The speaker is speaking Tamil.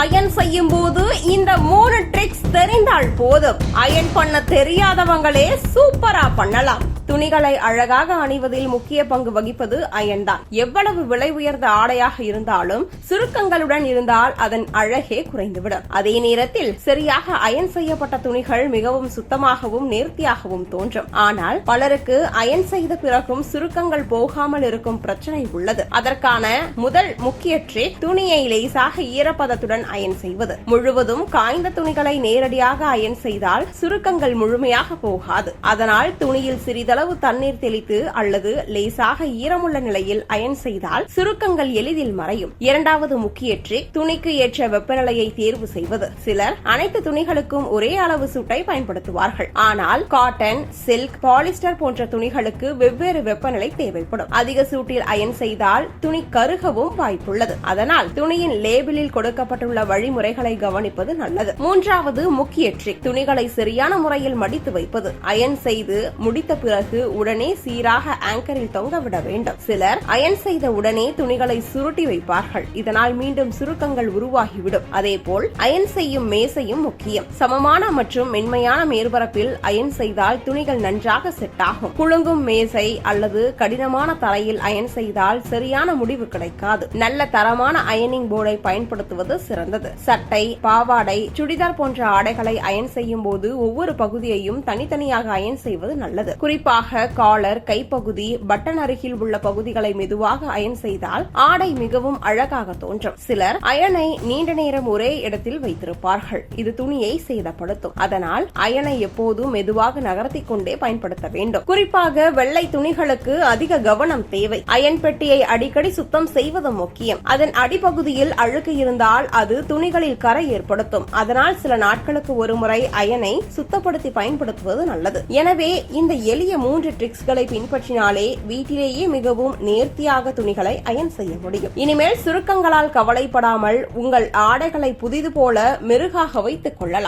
அயன் செய்யும் போது இந்த 3 ட்ரிக்ஸ் தெரிந்தால் போதும். அயன் பண்ண தெரியாதவங்களே சூப்பரா பண்ணலாம். துணிகளை அழகாக அணிவதில் முக்கிய பங்கு வகிப்பது அயன் தான். எவ்வளவு விலை உயர்ந்த ஆடையாக இருந்தாலும் சுருக்கங்களுடன் இருந்தால் அதன் அழகே குறைந்துவிடும். அதே நேரத்தில் சரியாக அயன் செய்யப்பட்ட துணிகள் மிகவும் சுத்தமாகவும் நேர்த்தியாகவும் தோன்றும். ஆனால் பலருக்கு அயன் செய்த பிறகும் சுருக்கங்கள் போகாமல் இருக்கும் பிரச்சனை உள்ளது. அதற்கான முதல் முக்கிய ட்ரிக் துணியை லேசாக ஈரப்பதத்துடன் அயன் செய்வது. முழுவதும் காய்ந்த துணிகளை நேரடியாக அயன் செய்தால் சுருக்கங்கள் முழுமையாக போகாது. அதனால் துணியில் சிறிதளவு தண்ணீர் தெளித்து அல்லது லேசாக ஈரமுள்ள நிலையில் அயன் செய்தால் சுருக்கங்கள் எளிதில் மறையும். இரண்டாவது முக்கிய ட்ரிக் துணிக்கு ஏற்ற வெப்பநிலையை தேர்வு செய்வது. சிலர் அனைத்து துணிகளுக்கும் ஒரே அளவு சூட்டை பயன்படுத்துவார்கள். ஆனால் காட்டன், சில்க், பாலிஸ்டர் போன்ற துணிகளுக்கு வெவ்வேறு வெப்பநிலை தேவைப்படும். அதிக சூட்டில் அயன் செய்தால் துணி கருகவும் வாய்ப்புள்ளது. அதனால் துணியின் லேபிளில் கொடுக்கப்பட்டுள்ள வழிமுறைகளை கவனிப்பது நல்லது. மூன்றாவது முக்கிய ட்ரிக் துணிகளை சரியான முறையில் மடித்து வைப்பது. அயன் செய்து முடித்த பிறகு உடனே சீராக ஆங்கரில் தொங்கவிட வேண்டும். சிலர் அயன் செய்த உடனே துணிகளை சுருட்டி வைப்பார்கள். இதனால் மீண்டும் சுருக்கங்கள் உருவாகிவிடும். அதேபோல் அயன் செய்யும் மேசையும் முக்கியம். சமமான மற்றும் மென்மையான மேற்பரப்பில் அயன் செய்தால் துணிகள் நன்றாக செட் ஆகும். குலுங்கும் மேசை அல்லது கடினமான தரையில் அயன் செய்தால் சரியான முடிவு கிடைக்காது. நல்ல தரமான அயனிங் போர்டை பயன்படுத்துவது சிறந்தது. சட்டை, பாவாடை, சுடிதார் போன்ற ஆடைகளை அயன் செய்யும் போது ஒவ்வொரு பகுதியையும் தனித்தனியாக அயன் செய்வது நல்லது. குறிப்பாக காலர், கைப்பகுதி, பட்டன் அருகில் உள்ள பகுதிகளை மெதுவாக அயன் செய்தால் ஆடை மிகவும் அழகாக தோன்றும். சிலர் அயனை நீண்ட நேரம் ஒரே இடத்தில் வைத்திருப்பார்கள். இது துணியை சேதப்படுத்தும். அதனால் அயனை எப்போதும் மெதுவாக நகர்த்தி கொண்டே பயன்படுத்த வேண்டும். குறிப்பாக வெள்ளை துணிகளுக்கு அதிக கவனம் தேவை. அயன் பெட்டியை அடிக்கடி சுத்தம் செய்வது முக்கியம். அதன் அடிப்பகுதியில் அழுக்கு இருந்தால் அது துணிகளில் கரை ஏற்படுத்தும். அதனால் சில நாட்களுக்கு ஒருமுறை அயனை சுத்தப்படுத்தி பயன்படுத்துவது நல்லது. எனவே இந்த எளிய 3 ட்ரிக்ஸ்களை பின்பற்றினாலே வீட்டிலேயே மிகவும் நேர்த்தியாக துணிகளை அயன் செய்ய முடியும். இனிமேல் சுருக்கங்களால் கவலைப்படாமல் உங்கள் ஆடைகளை புதிது போல மெருகாக வைத்துக் கொள்ளலாம்.